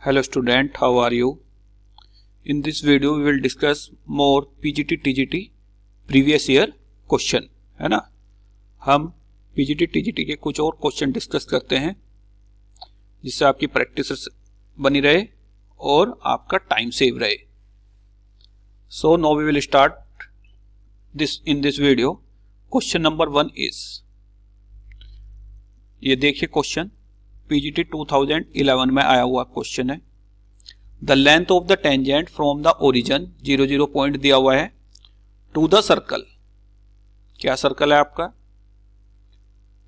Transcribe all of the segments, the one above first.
Hello student, how are you? In this video we will discuss more PGT TGT previous year question, है ना। हम PGT TGT के कुछ और question discuss करते हैं जिससे आपकी प्रैक्टिस बनी रहे और आपका टाइम सेव रहे। So now we will start this in this video. Question number 1 is, ये देखिए क्वेश्चन PGT 2011 में आया हुआ क्वेश्चन है। The length of the tangent from the origin 0 point दिया हुआ है टू द सर्कल। क्या सर्कल है आपका?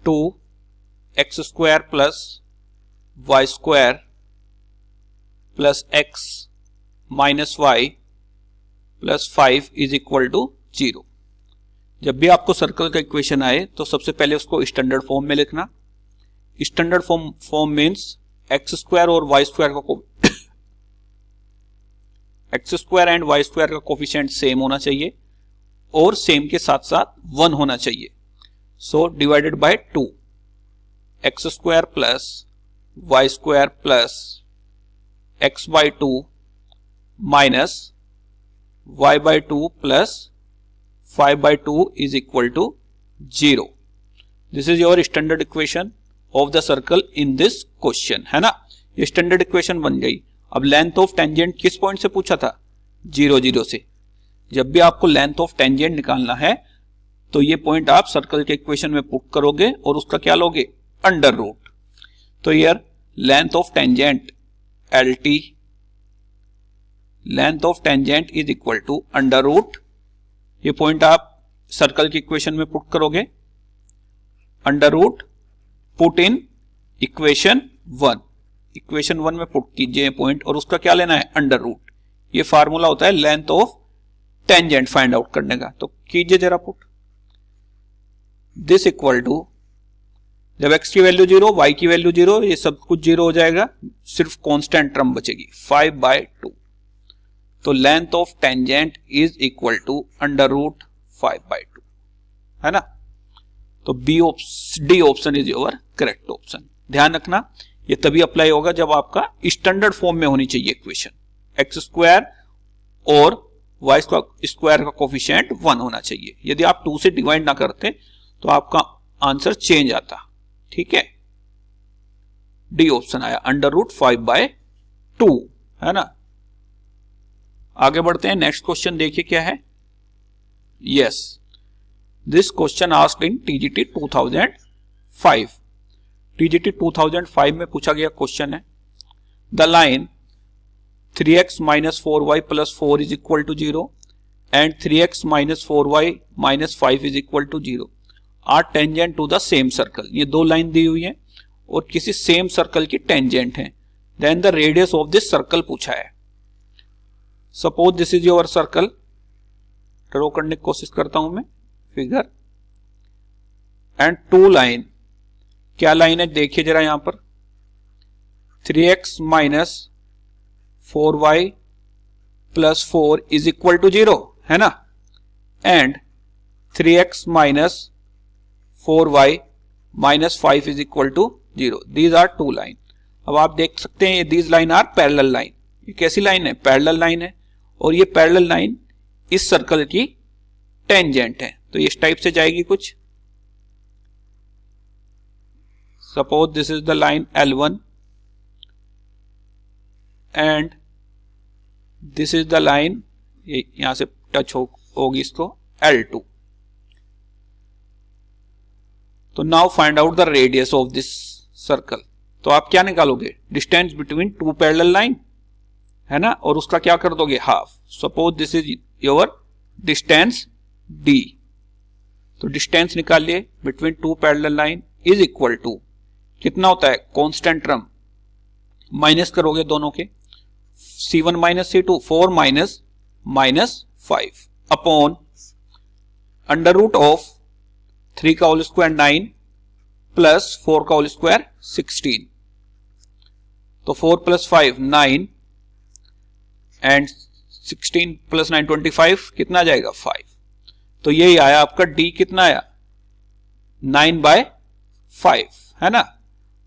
2x square plus Y square plus x minus Y plus 5 is equal to 0। जब भी आपको सर्कल का इक्वेशन आए तो सबसे पहले उसको स्टैंडर्ड फॉर्म में लिखना। Standard form means X square और वाई स्क्वायर का X square and Y square का कोफिशिएंट सेम होना चाहिए और सेम के साथ साथ 1 होना चाहिए। So divided by 2, x square plus Y square plus X by 2 minus Y by 2 plus 5 by 2 is equal to 0। This is your standard equation of the circle in this question, है ना। ये standard equation बन गई। अब length of tangent किस point से पूछा था? 0 से। जब भी आपको लेंथ ऑफ टेंजेंट निकालना है तो ये पॉइंट आप सर्कल के इक्वेशन में पुट करोगे और उसका क्या लोगे? Under root. तो यार length of tangent LT, length of tangent is equal to under root. ये पॉइंट आप सर्कल की इक्वेशन में पुट करोगे, under root put in equation 1। Equation 1 में पुट कीजिए पॉइंट और उसका क्या लेना है? Under root. ये फार्मूला होता है length of tangent find out करने का। तो कीजिए जरा पुट। दिस इक्वल टू, जब x की वैल्यू 0, y की वैल्यू 0, ये सब कुछ 0 हो जाएगा, सिर्फ कांस्टेंट टर्म बचेगी 5 बाय 2। तो length of tangent is equal to under root 5 by 2, है ना। तो D option is your correct option. ध्यान रखना ये तभी अप्लाई होगा जब आपका स्टैंडर्ड फॉर्म में होनी चाहिए इक्वेशन। एक्स स्क्वायर और वाई स्क्वायर का कोफिशिएंट 1 होना चाहिए। यदि आप 2 से डिवाइड ना करते तो आपका आंसर चेंज आता, ठीक है। डी ऑप्शन आया, अंडर रूट 5 बाय 2, है ना। आगे बढ़ते हैं, नेक्स्ट क्वेश्चन देखिए क्या है। Yes, this question asked in TGT 2005। TGT 2005 में पूछा गया क्वेश्चन है, the line 3x minus 4y plus 4 is equal to 0 and 3x minus 4y minus 5 is equal to 0 are tangent to the same circle. ये दो line दी हुई है और किसी सेम सर्कल की टेंजेंट है। Then the radius of this circle पूछा है। Suppose this is your circle. Draw करने की कोशिश करता हूं मैं फिगर एंड 2 लाइन। क्या लाइन है देखिए जरा यहां पर, 3x minus 4y plus 4 is equal to 0, है ना, and 3x minus 4y minus 5 is equal to 0। These are 2 line. अब आप देख सकते हैं these line are parallel line. ये कैसी लाइन है? पैरेलल लाइन है और ये पैरेलल लाइन इस सर्कल की टेंजेंट है। तो इस टाइप से जाएगी कुछ। Suppose this is the line L1 and this is the line, यहां से टच होगी इसको, L2। तो now find out the radius of this circle. तो आप क्या निकालोगे? डिस्टेंस बिटवीन 2 पैरेलल लाइन, है ना, और उसका क्या कर दोगे? Half. Suppose this is your distance D। तो डिस्टेंस निकालिए between 2 parallel line is equal to, कितना होता है? कांस्टेंट टर्म माइनस करोगे दोनों के, C1 minus C2, 4 minus minus 5 upon under root of 3 का होल स्क्वायर 9 प्लस 4 का होल स्क्वायर 16। तो 4 प्लस 5 9 एंड 16 प्लस 9 25, कितना आ जाएगा? 5। तो यही आया आपका D। कितना आया? 9 बाय 5, है ना।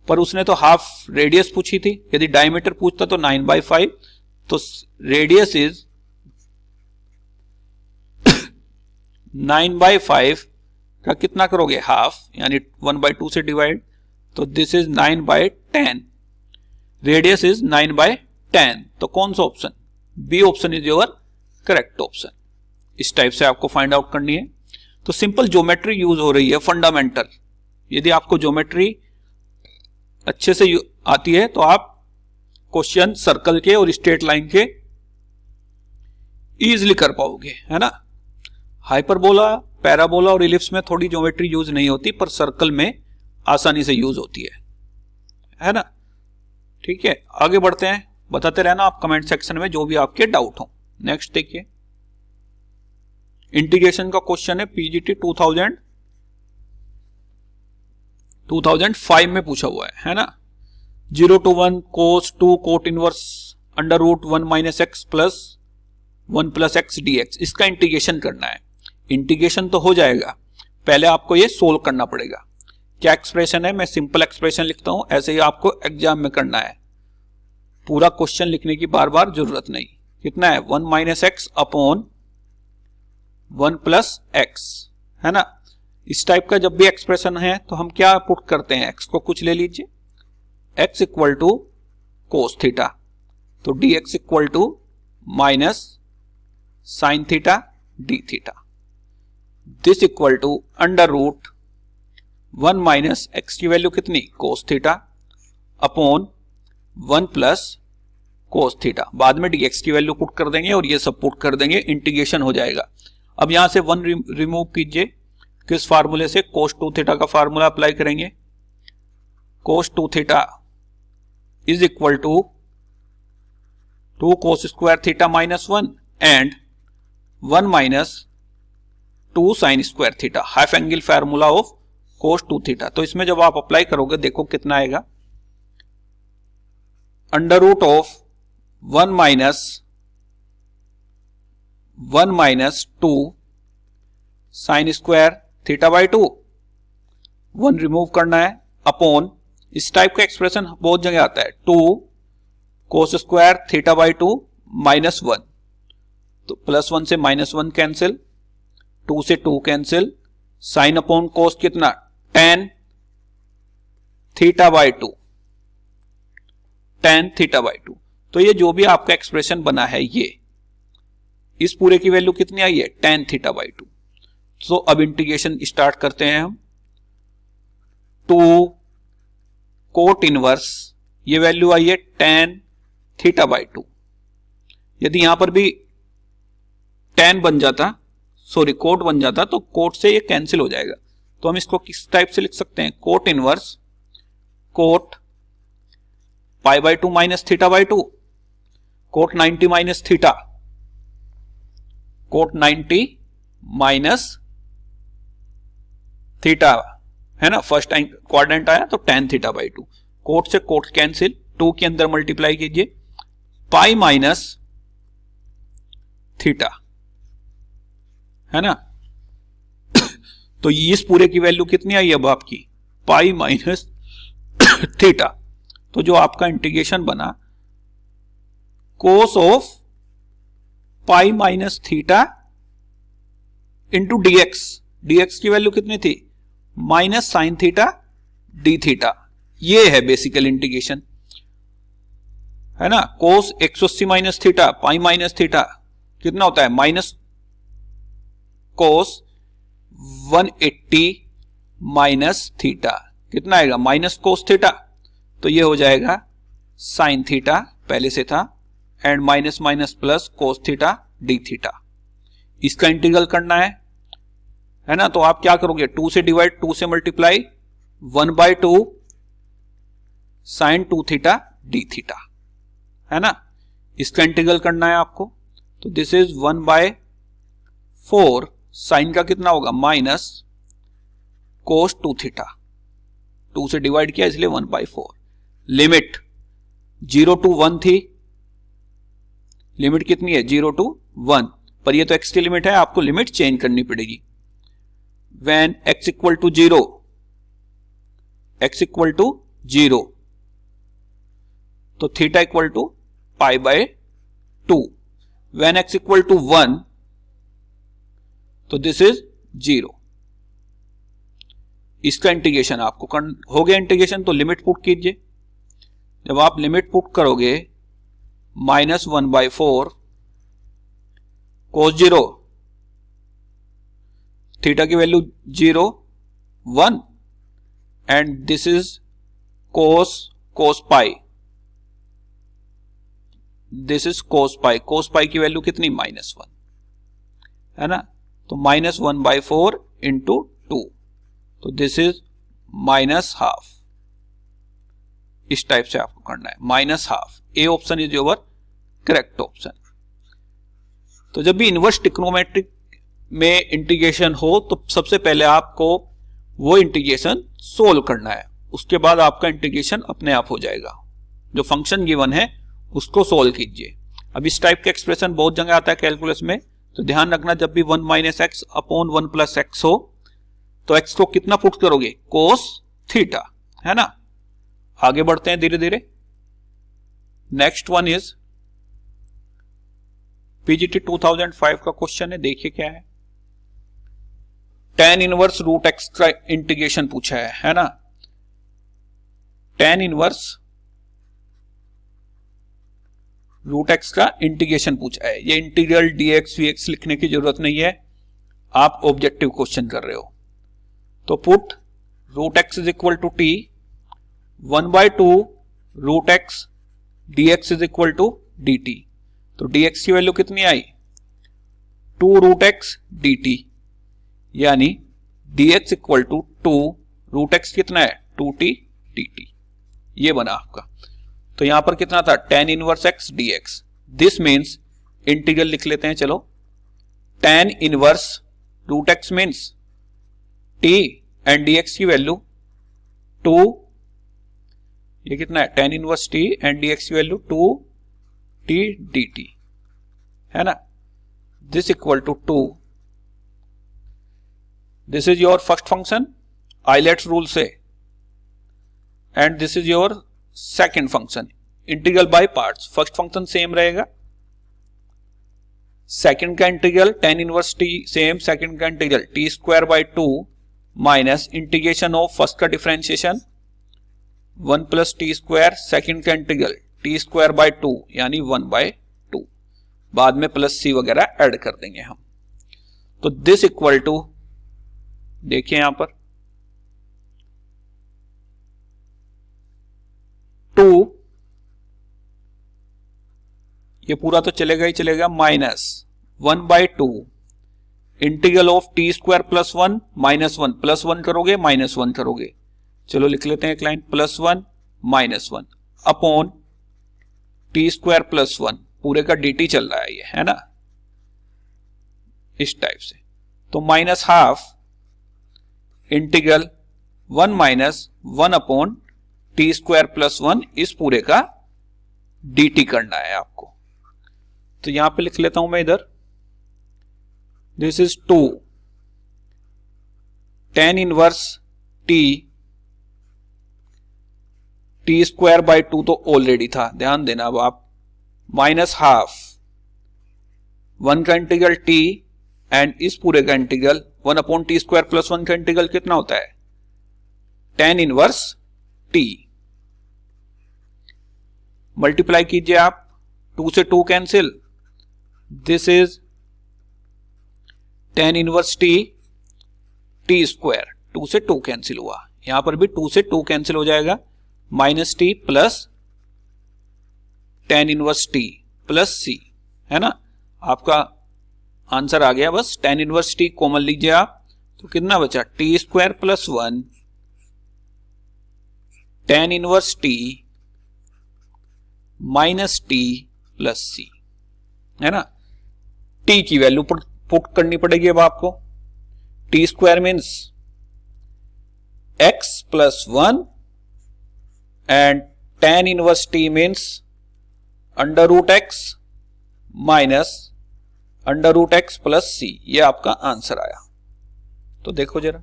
पर उसने तो हाफ रेडियस पूछी थी। यदि डायमीटर पूछता तो 9/5, तो रेडियस इज 9/5 का कितना करोगे, हाफ, यानी 1/2 से डिवाइड, तो दिस इज 9/10, रेडियस इज 9/10। तो कौन सा option, B option is your correct option. इस टाइप से आपको फाइंड आउट करनी है। तो सिंपल ज्योमेट्री यूज हो रही है, फंडामेंटल। यदि आपको ज्योमेट्री अच्छे से आती है तो आप क्वेश्चन सर्कल के और स्ट्रेट लाइन के इजीली कर पाओगे, है ना। हाइपरबोला, पैराबोला और इलिप्स में थोड़ी ज्योमेट्री यूज नहीं होती, पर सर्कल में आसानी से यूज होती है ना। ठीक है, आगे बढ़ते हैं, बताते रहना आप कमेंट सेक्शन में जो भी आपके डाउट हो। नेक्स्ट देखिए, इंटीग्रेशन का क्वेश्चन है, पीजीटी 2005 में पूछा हुआ है ना। 0 to 1 cos 2 cot inverse under root 1 - x plus 1 + x dx, इसका इंटीग्रेशन करना है। इंटीग्रेशन तो हो जाएगा, पहले आपको ये सोल्व करना पड़ेगा। क्या एक्सप्रेशन है, मैं सिंपल एक्सप्रेशन लिखता हूं, ऐसे ही आपको एग्जाम में करना है। पूरा क्वेश्चन लिखने की बार बार जरूरत नहीं। कितना है, 1 - x अपॉन 1 + x, है ना। इस टाइप का जब भी एक्सप्रेशन है तो हम क्या पुट करते हैं, x को कुछ ले लीजिए, x equal to cos theta, तो dx equal to minus sine theta D theta, this equal to under root 1 - x की वैल्यू कितनी, cos theta, upon 1 + cos theta. बाद में dx की वैल्यू पुट कर देंगे और ये सब पुट कर देंगे, इंटीग्रेशन हो जाएगा। अब यहां से 1 रिमूव कीजिए, किस फार्मूले से, कोस 2 थीटा का फार्मूला अप्लाई करेंगे। Cos 2 theta is equal to 2 cos square theta -1 and 1 - 2 sine square theta, half angle formula of cos 2 theta. तो इसमें जब आप अप्लाई करोगे देखो कितना आएगा, under root of 1 - 2 sine square theta by 2, 1 remove करना है, अपॉन, इस टाइप का एक्सप्रेशन बहुत जगह आता है, 2 कोस स्क्वायर थीटा बाई 2 -1, तो +1 से -1 कैंसिल, 2 से 2 कैंसिल, साइन अपॉन कोस कितना, tan theta by 2, tan theta by 2। तो ये जो भी आपका एक्सप्रेशन बना है, ये इस पूरे की वैल्यू कितनी आई है, tan थीटा बाई 2। तो अब इंटीग्रेशन स्टार्ट करते हैं हम। 2 कोट इनवर्स, ये वैल्यू आई है tan थीटा बाई 2। यदि यहां पर भी tan बन जाता, सॉरी कोट बन जाता, तो कोट से ये कैंसिल हो जाएगा। तो हम इसको किस टाइप से लिख सकते हैं, cot inverse cot π/2 minus theta by 2, cot 90 minus theta, cot 90 minus theta, है ना। फर्स्ट टाइम क्वाड्रेंट आया तो tan थीटा बाई 2, कोट से कोट कैंसिल, 2 के अंदर मल्टीप्लाई कीजिए, पाई माइनस थीटा, है ना। तो इस पूरे की वैल्यू कितनी आई अब आपकी, पाई माइनस थीटा। तो जो आपका इंटीग्रेशन बना, cos of pi minus theta into dx, dx की वैल्यू कितनी थी, minus sine theta D theta. ये है बेसिकल इंटीग्रेशन, है ना। कोस 180 minus theta pi minus theta कितना होता है, माइनस कोस 180 माइनस थीटा, कितना आएगा, माइनस कोस थीटा। तो ये हो जाएगा साइन थीटा, पहले से था, and minus minus plus cos theta D theta. इसका इंटीग्रल करना है ना। तो आप क्या करोगे, 2 से डिवाइड, 2 से multiply, 1/2 sine 2 theta D theta, है ना। इसका इंटीग्रल करना है आपको। तो दिस इज 1/4 साइन का कितना होगा, माइनस कोस 2 थीटा, 2 से डिवाइड किया इसलिए 1/4। लिमिट 0 to 1 थी, लिमिट कितनी है, 0 to 1, पर ये तो x की लिमिट है, आपको लिमिट चेंज करनी पड़ेगी। When x equal to 0, x equal to 0, तो theta equal to pi by 2. When x equal to 1, तो दिस इज 0. इसका इंटीग्रेशन आपको हो गया इंटीग्रेशन, तो लिमिट पुट कीजिए. जब आप लिमिट पुट करोगे -1/4 cos 0, थीटा की value 0, 1, and this is cos pi, this is cos पाई की वैल्यू कितनी? -1, है ना. तो -1/4 इंटू 2, तो दिस इज -12. इस टाइप से आपको करना है, -12. ए option is your correct option. तो जब भी इनवर्स ट्रिग्नोमेट्रिक में इंटीग्रेशन हो तो सबसे पहले आपको वो इंटीग्रेशन सोल्व करना है, उसके बाद आपका इंटीग्रेशन अपने आप हो जाएगा. जो फंक्शन गिवन है उसको सोल्व कीजिए. अब इस टाइप का एक्सप्रेशन बहुत जगह आता है कैलकुलस में, तो ध्यान रखना जब भी 1 - x अपॉन 1 + x हो तो x को कितना पुट करोगे? कोस थीटा, है ना. आगे बढ़ते हैं धीरे धीरे. नेक्स्ट वन इज पीजीटी 2005 का क्वेश्चन है. देखिए क्या है. tan इनवर्स रूट x का इंटीग्रेशन पूछा है ना. tan इनवर्स रूट x का इंटीग्रेशन पूछा है. ये इंटीग्रल dx vx लिखने की जरूरत नहीं है, आप ऑब्जेक्टिव क्वेश्चन कर रहे हो. तो put root x is equal to t, 1/2 root x dx is equal to dt. तो dx की वैल्यू कितनी आई? 2 रूट x dt, यानी dx equal to 2 root x कितना है? 2t dt. ये बना आपका. तो यहां पर कितना था? tan inverse x dx. This means integral लिख लेते हैं. चलो, tan inverse root x means t and dx की वैल्यू 2, ये कितना है? tan inverse t and dx की वैल्यू 2t dt, है ना. This equal to 2. This is your first function ILATE's rule से, and this is your second function. Integral by parts. First function same रहेगा, second का integral tan inverse t same, second का integral t²/2 minus integration of first का differentiation 1 + t², second का integral t²/2 यानी 1/2. बाद में plus c वगैरह add कर देंगे हम. तो दिस इक्वल टू, देखिए यहां पर 2, ये पूरा तो चलेगा ही चलेगा, -1/2 इंटीग्रल ऑफ t² + 1 -1 +1 करोगे -1 करोगे. चलो लिख लेते हैं एक लाइन, +1 -1 अपॉन t² + 1, पूरे का dt चल रहा है ये, है ना, इस टाइप से. तो -12 इंटीग्रल 1 - 1 अपॉन t² + 1, इस पूरे का dt करना है आपको. तो यहां पे लिख लेता हूं मैं इधर, this is 2 tan inverse t, t²/2 तो ऑलरेडी था, ध्यान देना. अब आप -12 1 का इंटीग्रल t एंड इस पूरे का इंटीग्रल 1 अपॉन t² + 1 का इंटीग्रल कितना होता है? tan inverse t. मल्टीप्लाई कीजिए आप, 2 से 2 cancel, this is tan inverse t, t², 2 से 2 कैंसिल हुआ. यहां पर भी 2 से 2 कैंसिल हो जाएगा, -t plus tan inverse t plus c, है ना. आपका आंसर आ गया. बस tan इनवर्स t कॉमन लीजिए आप, तो कितना बचा? t² + 1 tan inverse t -t plus c, है ना. t की वैल्यू पुट करनी पड़ेगी अब आपको. t² means x + 1 and tan inverse t means √x minus √x plus c. ये आपका आंसर आया. तो देखो जरा,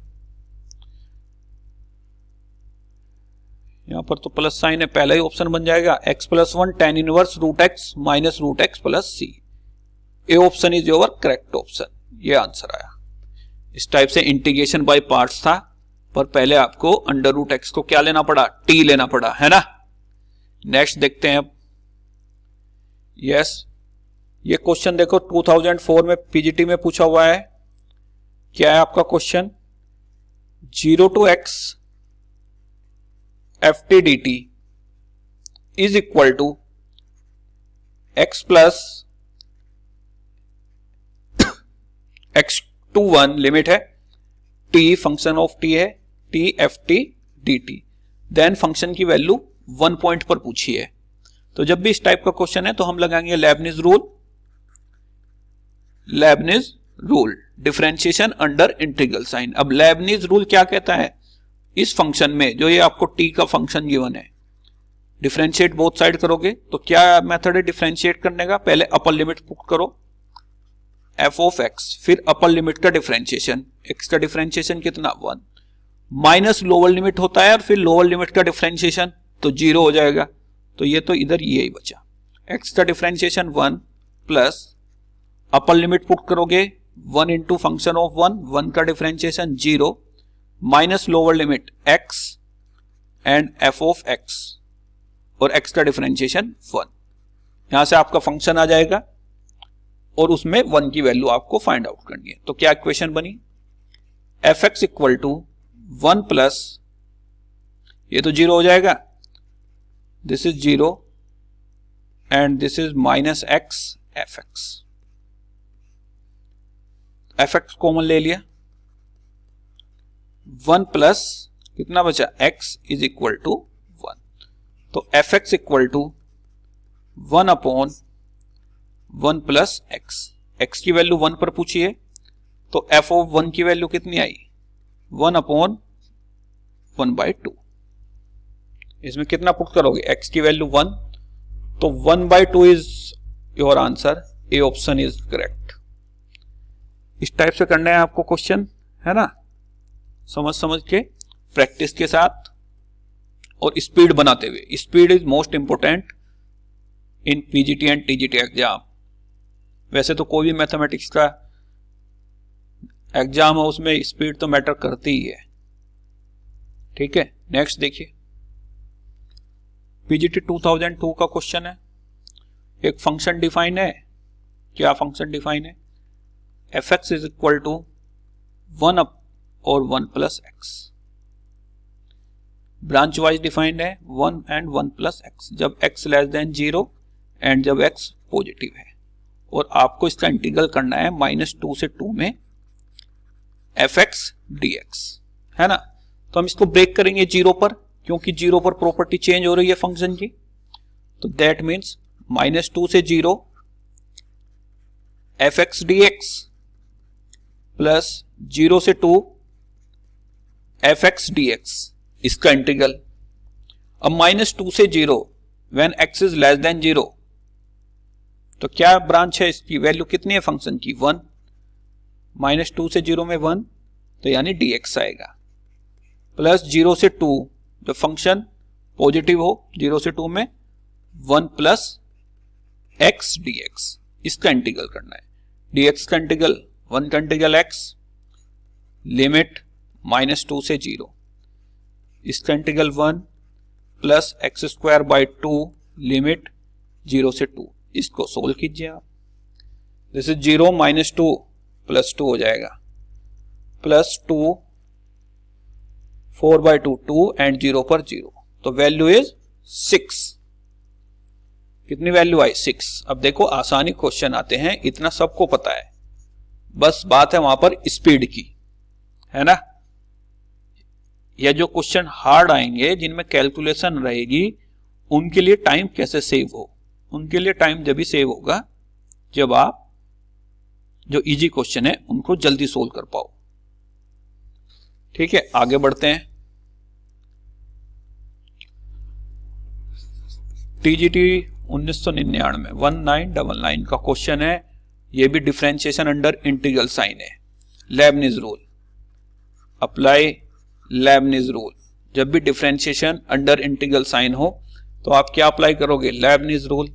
यहां पर तो प्लस साइन है, पहला ही ऑप्शन बन जाएगा x plus 1 tan inverse root X minus root X plus C. A option is your correct option, ये आंसर आया। इस टाइप से इंटीग्रेशन बाय पार्ट्स था, पर पहले आपको अंडर रूट एक्स को क्या लेना पड़ा, टी लेना पड़ा, है ना। नेक्स्ट देखते हैं अब। यस, ये क्वेश्चन देखो 2004 में पीजीटी में पूछा हुआ है। क्या है आपका question, 0 to x ft dt is equal to x plus x to 1 limit है, t फंक्शन ऑफ t है, t ft dt, then function की वैल्यू 1 पॉइंट पर पूछी है। तो जब भी इस टाइप का क्वेश्चन है तो हम लगाएंगे Leibniz rule. Leibniz rule, differentiation under integral sign. अब लेबनिज रूल क्या कहता है, इस फंक्शन में जो ये आपको t का फंक्शन गिवन है, डिफरेंशिएट बोथ साइड करोगे तो क्या मेथड है डिफरेंशिएट करने का, पहले अपर लिमिट पुट करो f ऑफ x, फिर अपर लिमिट का डिफरेंशिएशन, x का डिफरेंशिएशन कितना 1, माइनस लोअर लिमिट होता है और फिर लोअर लिमिट का डिफरेंशिएशन तो 0 हो जाएगा। तो ये तो इधर ये ही बचा, x का डिफरेंशिएशन 1 प्लस अपर लिमिट पुट करोगे 1 इंटू फंक्शन ऑफ 1 का differentiation 0 minus lower limit x and f of x और x का डिफरेंशिएशन 1। यहां से आपका फंक्शन आ जाएगा और उसमें 1 की वैल्यू आपको फाइंड आउट करनी है। तो क्या इक्वेशन बनी, fx इक्वल टू 1 प्लस, ये तो 0 हो जाएगा, this is 0 and this is minus x fx, fx common ले लिया, 1 प्लस कितना बचा x इज इक्वल टू 1। तो fx equal to 1 upon 1 plus x की वैल्यू 1 पर पूछी है, तो f ऑफ 1 की वैल्यू कितनी आई, 1 अपॉन 1/2। इसमें कितना पुट करोगे, x की वैल्यू 1, तो 1/2 is your answer, A option is correct. इस टाइप से करना है आपको क्वेश्चन, है ना, समझ के प्रैक्टिस के साथ और स्पीड बनाते हुए। Speed is most important in PGT and TGT exam. वैसे तो कोई भी मैथमेटिक्स का एग्जाम हो उसमें स्पीड तो मैटर करती ही है, ठीक है। नेक्स्ट देखिए, पीजीटी 2002 का क्वेश्चन है। एक फंक्शन डिफाइन है, क्या फंक्शन डिफाइन है, fx is equal to 1 up और 1 plus X. Branch wise defined है 1 एंड 1 प्लस एक्स, जब x लेस देन 0 एंड जब x पॉजिटिव है। और आपको इसका इंटीग्रल करना है -2 से 2 में fx dx, है ना। तो हम इसको ब्रेक करेंगे 0 पर, क्योंकि 0 पर प्रॉपर्टी चेंज हो रही है फंक्शन की। तो दैट मीन्स -2 से 0 fx dx प्लस 0 से 2 fx dx, इसका इंटीग्रल। अब -2 से 0 when x is less than 0, तो क्या ब्रांच है, इसकी वैल्यू कितनी है फंक्शन की 1, -2 से 0 में 1, तो यानी dx आएगा, प्लस 0 से 2 जब फंक्शन पॉजिटिव हो 0 से 2 में 1 प्लस x dx, इसका इंटीग्रल करना है। dx का इंटीग्रल 1 का इंटीग्रल x, लिमिट -2 से 0, इसका integral 1 plus x square by 2 limit 0 से 2। इसको सोल्व कीजिए आप, दिस इज 0 -2 प्लस 2 हो जाएगा, प्लस 2 4/2 2 एंड 0 पर 0, तो वैल्यू इज 6। कितनी वैल्यू आई 6। अब देखो आसानी क्वेश्चन आते हैं, इतना सबको पता है, बस बात है वहां पर स्पीड की, है ना। या जो क्वेश्चन हार्ड आएंगे जिनमें कैलकुलेशन रहेगी, उनके लिए टाइम कैसे सेव हो, उनके लिए टाइम जब भी सेव होगा जब आप जो इजी क्वेश्चन है उनको जल्दी सोल्व कर पाओ। ठीक है, आगे बढ़ते हैं। टीजीटी 1999 1999 का क्वेश्चन है, यह भी डिफरेंशिएशन अंडर इंटीग्रल साइन है। Lebanese rule, apply Lebanese rule. जब भी डिफरेंशिएशन अंडर इंटीग्रल साइन हो तो आप क्या अप्लाई करोगे? Lebanese rule.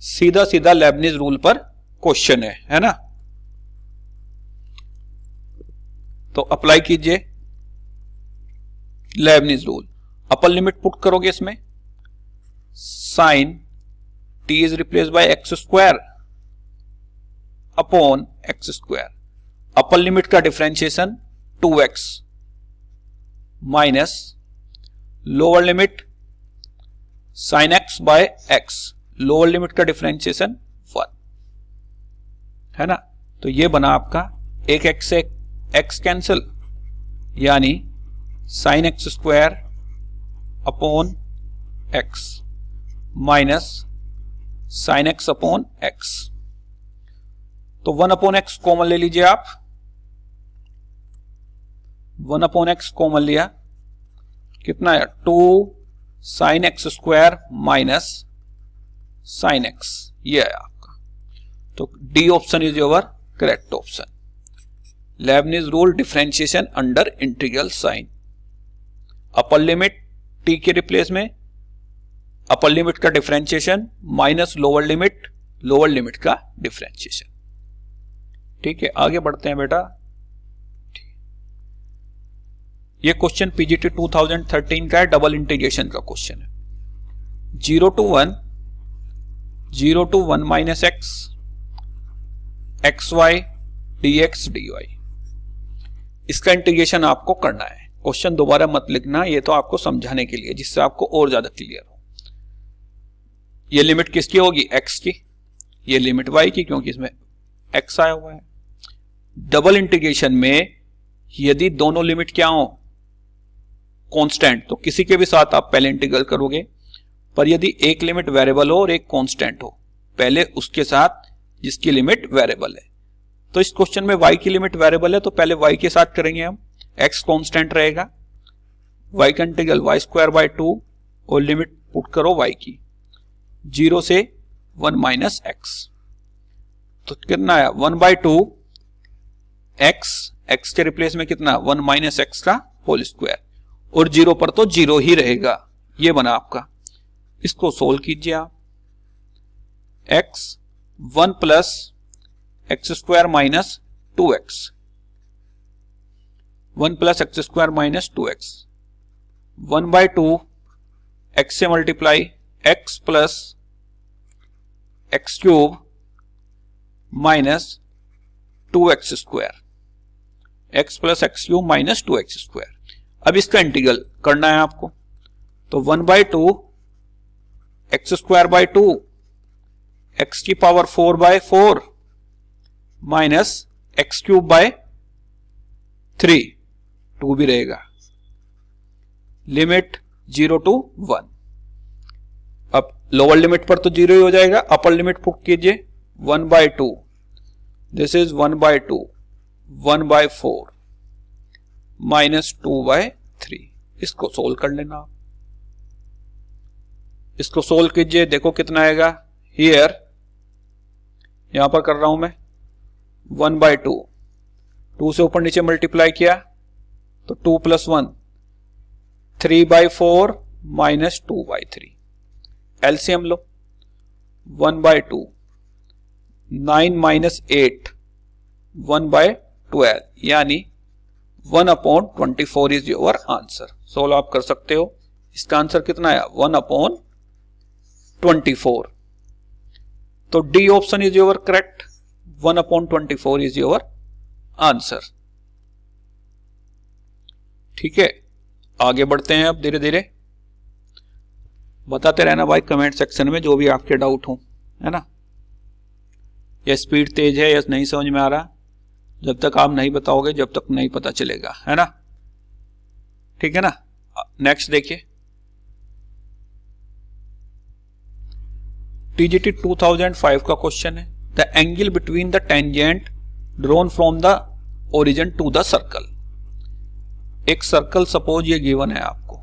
सीधा सीधा लेबनिज रूल पर क्वेश्चन है ना। तो अप्लाई कीजिए Leibniz rule. Upper limit put करोगे इसमें, sine T is replace by X square upon X square. Upper limit का differentiation 2x minus lower limit sine X by X, lower limit का differentiation 1 है ना। तो ये बना आपका एक x से x कैंसिल, यानी sign X square upon x minus sine x upon x। तो 1 अपॉन एक्स कॉमन ले लीजिए आप, 1 अपॉन एक्स कॉमन लिया, कितना है? 2 sine X square minus sine X, ये है आपका। तो D option is your correct option. Leibniz rule differentiation under integral sign. Upper limit T के रिप्लेस में अपर लिमिट का डिफरेंशिएशन माइनस लोअर लिमिट का डिफरेंशिएशन। ठीक है, आगे बढ़ते हैं बेटा। ये क्वेश्चन पीजीटी 2013 का है, डबल इंटीग्रेशन का क्वेश्चन है। 0 to 1 minus X X Y D X D Y, इसका इंटीग्रेशन आपको करना है। क्वेश्चन दोबारा मत लिखना, ये तो आपको समझाने के लिए, जिससे आपको और ज्यादा क्लियर हो। ये लिमिट किसकी होगी? एक्स की। ये लिमिट वाई की, क्योंकि इसमें एक्स आया हुआ है। डबल इंटीग्रेशन में यदि दोनों लिमिट क्या हो? कांस्टेंट, तो किसी के भी साथ आप पहले इंटीग्रल करोगे, पर यदि एक लिमिट वेरिएबल हो और एक कांस्टेंट हो, पहले उसके साथ जिसकी लिमिट वेरिएबल है। तो इस क्वेश्चन में y की लिमिट वेरिएबल है, तो पहले y के साथ करेंगे हम, x कांस्टेंट रहेगा, y का इंटीग्रल y स्क्वायर बाय 2 और लिमिट पुट करो y की 0 से 1 माइनस एक्स। तो कितना है? 1 बाय 2 x के रिप्लेस में कितना? 1 माइनस एक्स का होल स्क्वायर, और 0 पर तो 0 ही रहेगा। ये बना आपका। इसको सोल्व कीजिए आप। x 1 plus x square minus 2x, 1 plus x square minus 2x, 1 by 2 x से multiply x plus x cube minus 2x square, x plus x cube minus 2x square. अब इसका इंटीग्रल करना है आपको, तो 1 by 2 x square by 2 x की power 4 by 4 minus x cube by 3, 2 भी रहेगा, लिमिट 0 to 1। अब लोअर लिमिट पर तो 0 ही हो जाएगा, अपर लिमिट पुट कीजिए 1 by 2, this is 1 by 2, 1 by 4 minus 2 by 3। इसको सोल्व कर लेना आप। इसको सोल्व कीजिए, देखो कितना आएगा। हियर यहां पर कर रहा हूं मैं 1 बाय 2, 2 से ऊपर नीचे मल्टीप्लाई किया तो 2 plus 1, 3 by 4 minus 2 by 3। LCM लो, 1 बाय 2, 9 माइनस 8, 1 बाय 12, यानी 1 upon 24 is your answer. Solve आप कर सकते हो। इसका आंसर कितना आया? 1 अपॉन 24। तो D option is your correct, 1 upon 24 is your answer. ठीक है, आगे बढ़ते हैं अब धीरे धीरे। बताते रहना भाई कमेंट सेक्शन में जो भी आपके डाउट हो, है ना। या स्पीड तेज है या नहीं समझ में आ रहा, जब तक आप नहीं बताओगे जब तक नहीं पता चलेगा, है ना। ठीक है ना। नेक्स्ट देखिए, टीजीटी 2005 का क्वेश्चन है। The angle between the tangent drawn from the origin to the circle. एक सर्कल सपोज ये गिवन है आपको,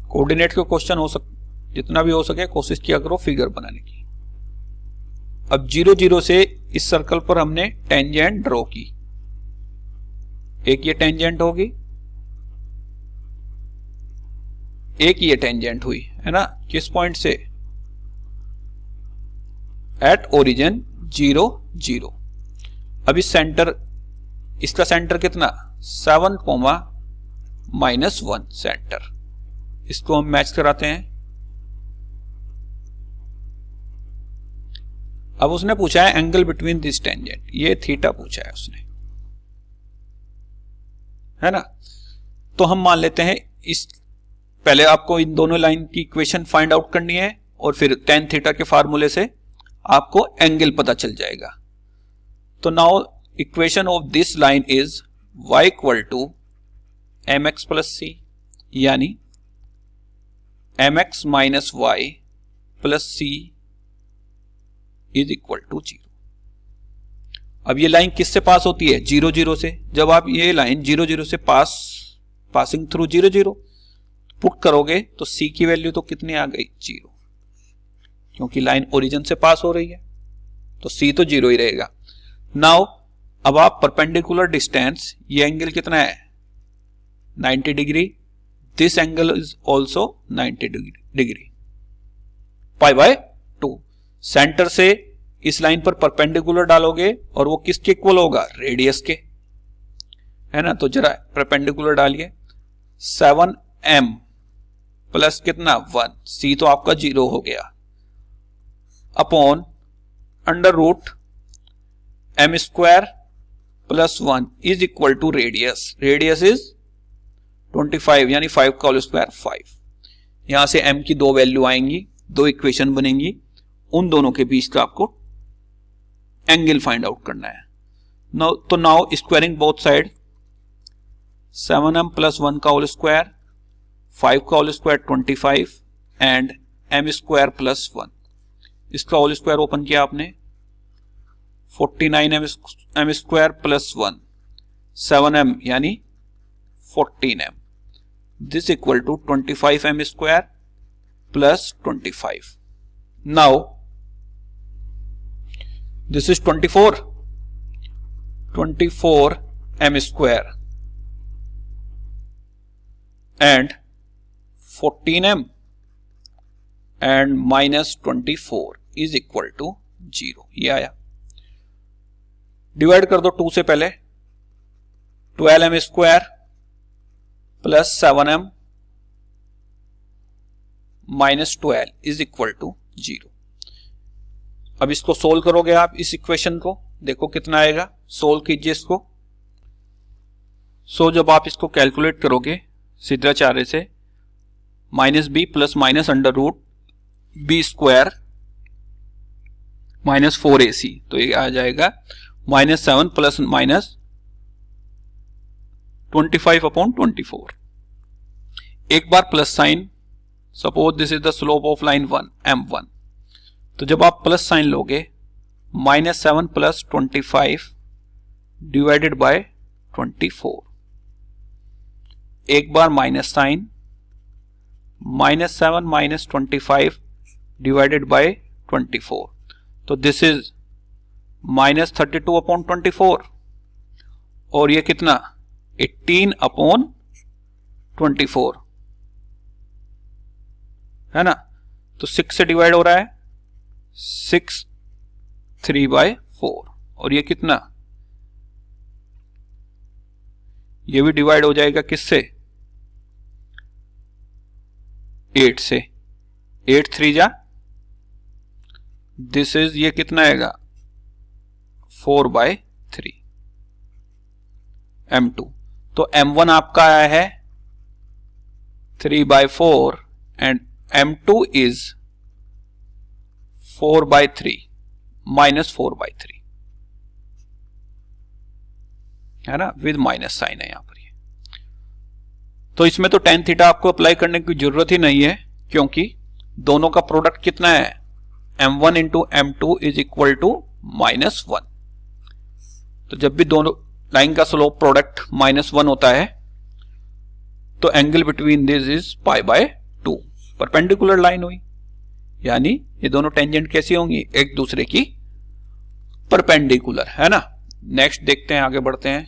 कोऑर्डिनेट के क्वेश्चन हो जितना भी हो सके कोशिश किया करो फिगर बनाने की। अब 0 0 से इस सर्कल पर हमने टेंजेंट ड्रॉ की, एक ये टेंजेंट होगी एक ये टेंजेंट हुई है ना, किस पॉइंट से, एट ओरिजिन 0 0। अभी सेंटर, इसका सेंटर कितना 7, -1 सेंटर, इसको हम मैच कराते हैं। अब उसने पूछा है एंगल बिटवीन दिस टेंजेंट, ये थीटा पूछा है उसने, है ना। तो हम मान लेते हैं इस, पहले आपको इन दोनों लाइन की इक्वेशन फाइंड आउट करनी है और फिर tan थीटा के फार्मूले से आपको एंगल पता चल जाएगा। तो now equation of this line is y equal to mx plus c, यानी mx minus y plus c is equal to 0। अब ये लाइन किससे पास होती है, 0 0 से। जब आप ये लाइन 0 0 से पासिंग थ्रू 0 0 पुट करोगे तो c की वैल्यू तो कितनी आ गई 0, क्योंकि लाइन ओरिजिन से पास हो रही है तो c तो 0 ही रहेगा। नाउ अब आप परपेंडिकुलर डिस्टेंस, ये एंगल कितना है 90 degree, this angle is also 90 degree, π/2। Centre से इस लाइन पर परपेंडिकुलर डालोगे और वो किसके इक्वल होगा, रेडियस के, है ना। तो जरा परपेंडिकुलर डालिए, 7m प्लस कितना 1, c तो आपका 0 हो गया, upon under root m square plus 1 is equal to radius, radius is 25 यानी 5 का होल स्क्वायर 5। यहां से m की दो वैल्यू आएंगी, दो इक्वेशन बनेंगी, उन दोनों के बीच का आपको एंगल फाइंड आउट करना है। Now squaring both side, 7m plus 1 का होल स्क्वायर, 5 का whole square 25 and m square plus 1, इसका होल स्क्वायर ओपन किया आपने, 49m स्क्वायर प्लस 1, 7m यानी 14m, this equal to 25m square plus 25। Now this is 24m square and 14m and minus 24 is equal to 0। ये आया, divide कर दो 2 से पहले, 12m square plus 7m minus 12 is equal to 0। अब इसको solve करोगे आप, इस इक्वेशन को देखो कितना आएगा, सोल्व कीजिए इसको। जब आप इसको कैलकुलेट करोगे सीधाचार्य से, -b plus minus under root b square minus 4ac, तो ये आ जाएगा -7 प्लस माइनस 25/24। एक बार plus sign, suppose this is the slope of line 1 m1, तो जब आप प्लस साइन लोगे -7 प्लस 25 डिवाइडेड बाय 24, एक बार minus sign, -7 minus 25 divided by 24, तो दिस इज -32/24 और ये कितना 18/24, है ना। तो 6 से डिवाइड हो रहा है, 6 3/4 और ये कितना, ये भी डिवाइड हो जाएगा किससे, 8 से, 8 3 जा, दिस इज, ये कितना आएगा 4/3 m2। तो m1 आपका आया है 3/4 एंड m2 इज 4/3 माइनस 4/3, है ना, विद माइनस साइन है यहां पर ये। तो इसमें तो tan थीटा आपको अप्लाई करने की जरूरत ही नहीं है, क्योंकि दोनों का प्रोडक्ट कितना है, m1 into m2 is equal to -1। तो जब भी दोनों लाइन का स्लोप प्रोडक्ट -1 होता है तो angle between this is π/2, perpendicular line हुई, यानी ये दोनों टेंजेंट कैसी होंगी, एक दूसरे की परपेंडिकुलर, है ना। नेक्स्ट देखते हैं, आगे बढ़ते हैं।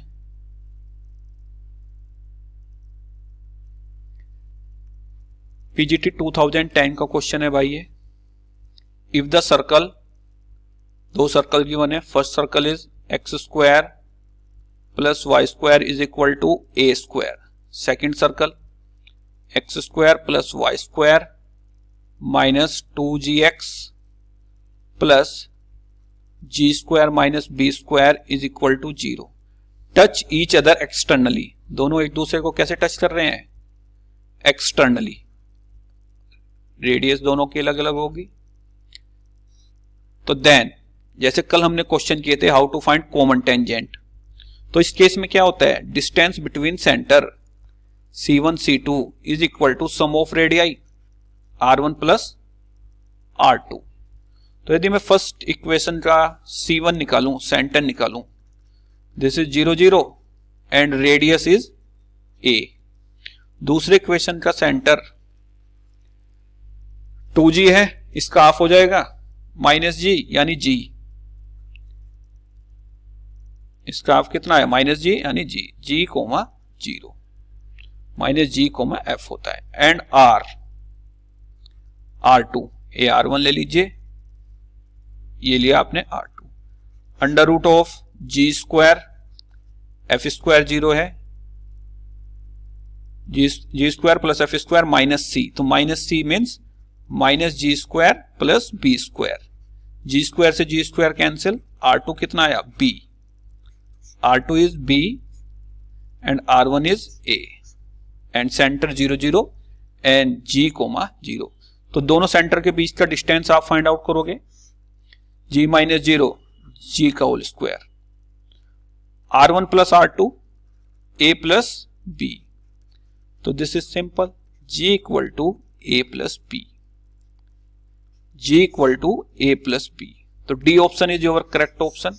पीजीटी 2010 का क्वेश्चन है भाई ये। इफ द सर्कल, दो सर्कल गिवन है, first circle is x square plus Y square is equal to a square, second circle x square plus Y square minus 2gx plus g square minus b square is equal to 0। Touch each other externally, दोनों एक दूसरे को कैसे touch कर रहे हैं? Externally, radius दोनों की अलग अलग होगी। तो देन जैसे कल हमने क्वेश्चन किए थे how to find common tangent, तो इस केस में क्या होता है? Distance between centre C1 C2 is equal to sum of radii R1 plus R2। तो यदि मैं फर्स्ट इक्वेशन का C1 निकालूं, सेंटर निकालूं, this is 0 0 and radius is A। दूसरे इक्वेशन का सेंटर 2g है, इसका हाफ हो जाएगा माइनस जी यानी g, इसका हाफ कितना है? माइनस जी यानी g कोमा 0 माइनस जी कोमा f होता है। एंड R2 ये R1 ले लीजिए, ये लिया आपने R2, under root of g square, f square 0 है, g square plus f square minus c, तो minus c means minus g square plus b square, g square से जी स्क्वायर कैंसिल, R2 कितना आया? B, R2 is B and R1 is A and centre 0 0 and G comma 0। तो दोनों centre के बीच का distance आप फाइंड आउट करोगे, G माइनस 0 G का whole square, R1 plus R2 A plus B। तो this is simple, G equal to A plus B, G equal to A plus B। तो D option is your correct option,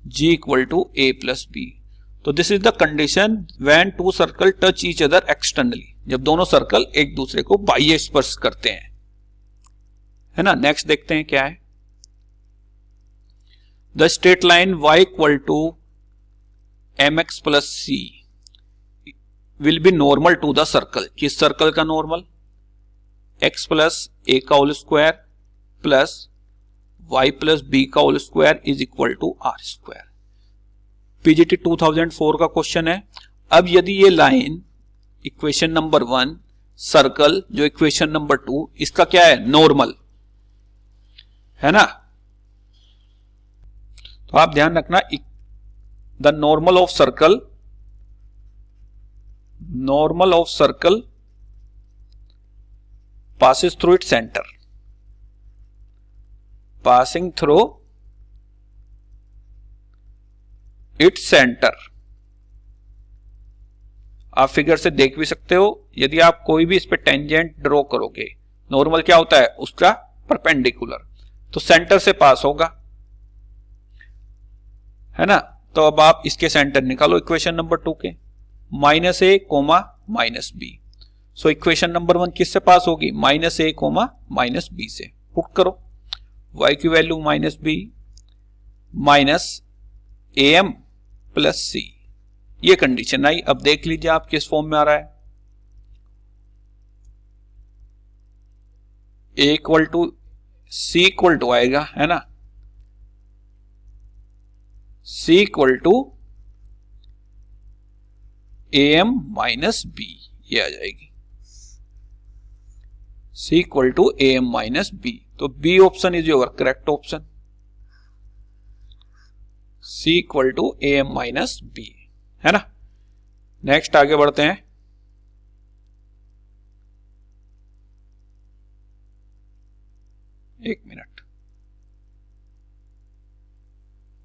G equal to A plus B। तो this is the condition when two circle touch each other externally, जब दोनों circle एक दूसरे को बाह्य स्पर्श करते हैं, है ना। नेक्स्ट देखते हैं क्या है। The straight line y equal to mx plus c will be normal to the circle, किस सर्कल का नॉर्मल? x प्लस a का whole square plus y plus b का whole square is equal to r square. PGT 2004 का question है। अब यदि ये line equation number 1, circle जो इक्वेशन नंबर 2, इसका क्या है? नॉर्मल है ना। तो आप ध्यान रखना, the normal of circle, normal of circle passes through its center, passing through its center। आप फिगर से देख भी सकते हो, यदि आप कोई भी इस पे टेंजेंट ड्रॉ करोगे, नॉर्मल क्या होता है? उसका परपेंडिकुलर, तो सेंटर से पास होगा, है ना। तो अब आप इसके सेंटर निकालो इक्वेशन नंबर 2 के, minus a comma minus b. So equation number 1 किससे पास होगी? Minus a comma minus b से। पुट करो y की value minus b minus a m plus c, ये कंडीशन आई। अब देख लीजिए आप किस फॉर्म में आ रहा है। A equal to c equal to आएगा, है ना, c equal to a m minus b, ये आ जाएगी, C equal to a m minus b. तो b option is your correct option, C equal to a m minus b, है ना। Next आगे बढ़ते हैं। एक मिनट,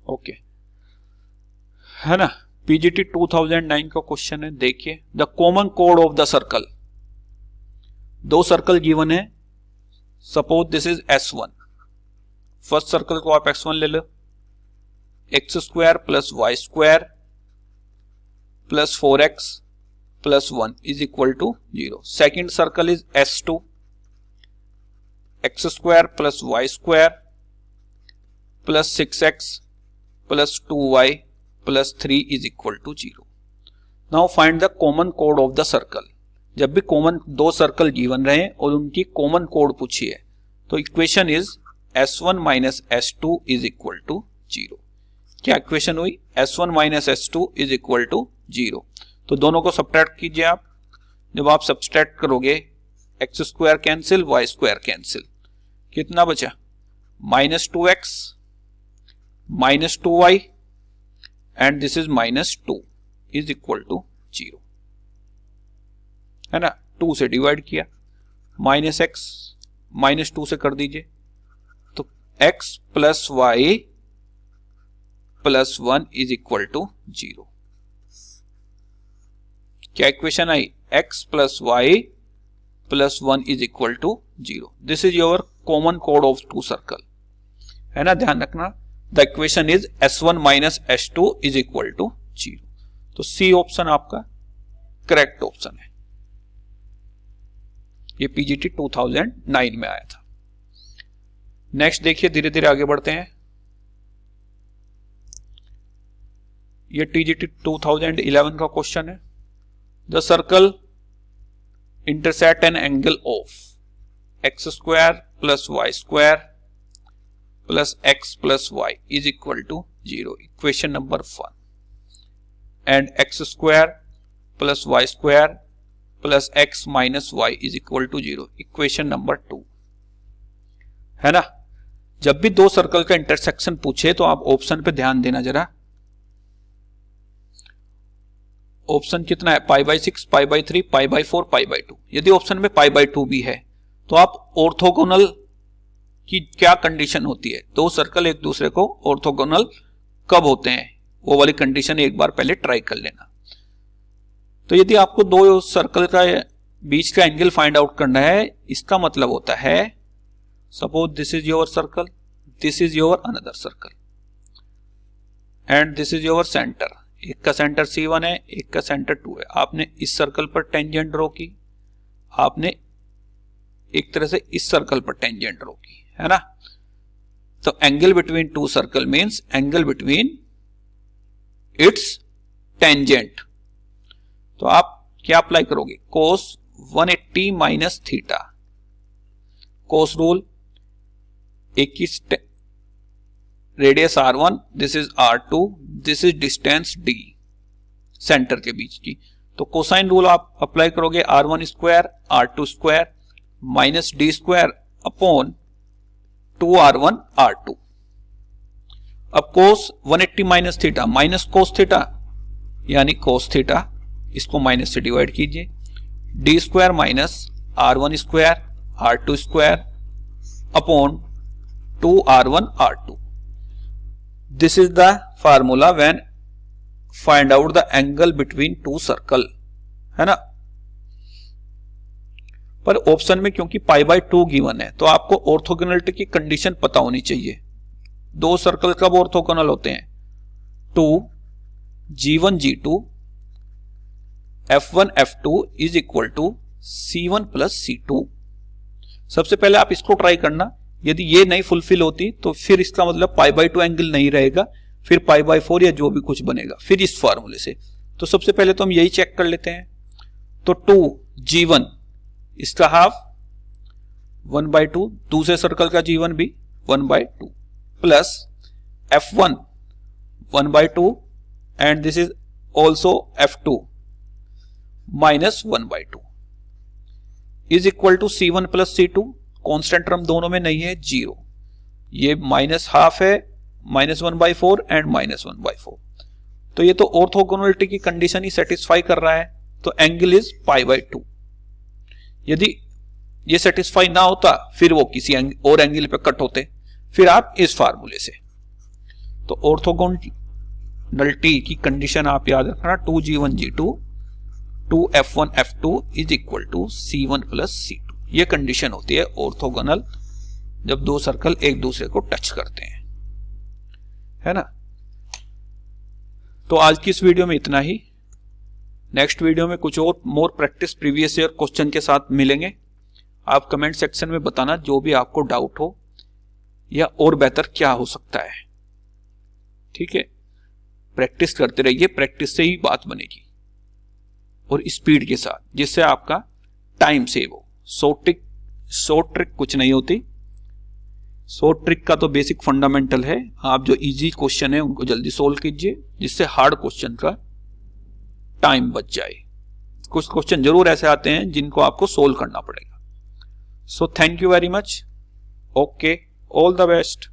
ओके, है ना। पीजीटी 2009 का क्वेश्चन है, देखिए। द कॉमन कोड ऑफ द सर्कल, दो सर्कल गिवन है, suppose this is S1, first circle को आप x1 ले लो, x square plus Y square plus 4x plus 1 is equal to 0। Second circle is S2, x square plus Y square plus 6x plus 2y plus 3 is equal to 0। Now find the common कोड of the circle. जब भी common दो circle given रहे और उनकी common code पूछी है तो equation is S1 minus S2 is equal to 0। क्या इक्वेशन हुई? S1 minus S2 is equal to 0। तो दोनों को सब्ट्रैक्ट कीजिए आप। जब आप सब्ट्रैक्ट करोगे x square cancel, y square cancel, कितना बचा? Minus 2x minus 2y and this is minus 2 is equal to 0, है ना। 2 से डिवाइड किया, माइनस एक्स माइनस 2 से कर दीजिए, तो x plus y plus 1 is equal to 0। क्या इक्वेशन आई? x plus y plus 1 is equal to 0। This is your common कोड ऑफ टू सर्कल, है ना, ध्यान रखना। The equation is S1 minus S2 is equal to 0। तो C option आपका correct option है। ये पीजीटी 2009 में आया था। नेक्स्ट देखिए, धीरे धीरे आगे बढ़ते हैं। ये टीजीटी 2011 का क्वेश्चन है। The circle intersect an angle of x square plus Y square plus x plus y is equal to 0, equation number 1, and x square plus Y square plus x minus y is equal to 0, equation number 2, है ना। जब भी दो circle का intersection पूछे तो आप option पे ध्यान देना जरा। ऑप्शन कितना है? Pi by 6, pi by 3, pi by 4, pi by 2। यदि ऑप्शन में पाई बाई 2 भी है तो आप ऑर्थोगोनल की क्या कंडीशन होती है, दो सर्कल एक दूसरे को ऑर्थोगोनल कब होते हैं, वो वाली कंडीशन एक बार पहले ट्राई कर लेना। तो यदि आपको दो सर्कल का बीच का एंगल फाइंड आउट करना है, इसका मतलब होता है suppose this is your circle, this is your another circle and this is your centre. एक का सेंटर C1 है, एक का सेंटर 2 है। आपने इस सर्कल पर टेंजेंट ड्रॉ की, आपने एक तरह से इस सर्कल पर टेंजेंट ड्रॉ की, है ना। तो angle between two circle means angle between its tangent. तो आप क्या अप्लाई करोगे? कोस 180 माइनस थीटा, कोस रूल। एक की radius R1, this is R2, this is distance D centre के बीच की। तो कोसाइन रूल आप अप्लाई करोगे, R1 square R2 square minus D square upon 2R1 R2। अब कोस 180 minus theta minus cos theta यानी cos theta, इसको माइनस से divide कीजिए, D square minus R1 square R2 square upon 2R1 R2। This is the formula when find out the angle between two circle, है ना। पर option में क्योंकि pi by 2 given है तो आपको ऑर्थोगोनलिटी की कंडीशन पता होनी चाहिए। दो सर्कल कब ऑर्थोगोनल होते हैं? 2 G1 G2 F1 F2 is equal to C1 plus C2। सबसे पहले आप इसको ट्राई करना। यदि ये नहीं फुलफिल होती तो फिर इसका मतलब पाई बाई 2 एंगल नहीं रहेगा, फिर पाई बाई 4 या जो भी कुछ बनेगा फिर इस फॉर्मूले से। तो सबसे पहले तो हम यही चेक कर लेते हैं। तो 2 G1 इसका हाफ 1/2, दूसरे सर्कल का G1 भी 1/2 plus F1 1/2 and this is also F2 minus 1/2 is equal to C1 plus C2। Constant term दोनों में नहीं है, 0। ये माइनस हाफ है, माइनस 1/4 एंड माइनस 1/4। तो ये तो ऑर्थोगोनलिटी की कंडीशन ही सेटिस्फाई कर रहा है, तो एंगल इज पाई बाई 2। यदि ये सेटिस्फाई ना होता फिर वो किसी और एंगल पे कट होते, फिर आप इस फार्मूले से। तो ऑर्थोगोनलिटी की कंडीशन आप याद रखना, 2G1 G2 2F1 F2 is equal to C1 plus C2। ये कंडीशन होती है ऑर्थोगोनल, जब दो सर्कल एक दूसरे को टच करते हैं, है ना। तो आज की इस वीडियो में इतना ही। नेक्स्ट वीडियो में कुछ और more practice previous year question के साथ मिलेंगे। आप कमेंट सेक्शन में बताना जो भी आपको डाउट हो या और बेहतर क्या हो सकता है, ठीक है। प्रैक्टिस करते रहिए, प्रैक्टिस से ही बात बनेगी। और स्पीड के साथ, जिससे आपका टाइम सेव हो। शॉर्ट ट्रिक कुछ नहीं होती। शॉर्ट ट्रिक का तो बेसिक फंडामेंटल है, आप जो इजी क्वेश्चन है उनको जल्दी सोल्व कीजिए, जिससे हार्ड क्वेश्चन का टाइम बच जाए। कुछ क्वेश्चन जरूर ऐसे आते हैं जिनको आपको सोल्व करना पड़ेगा। So thank you very much. Okay, all the best.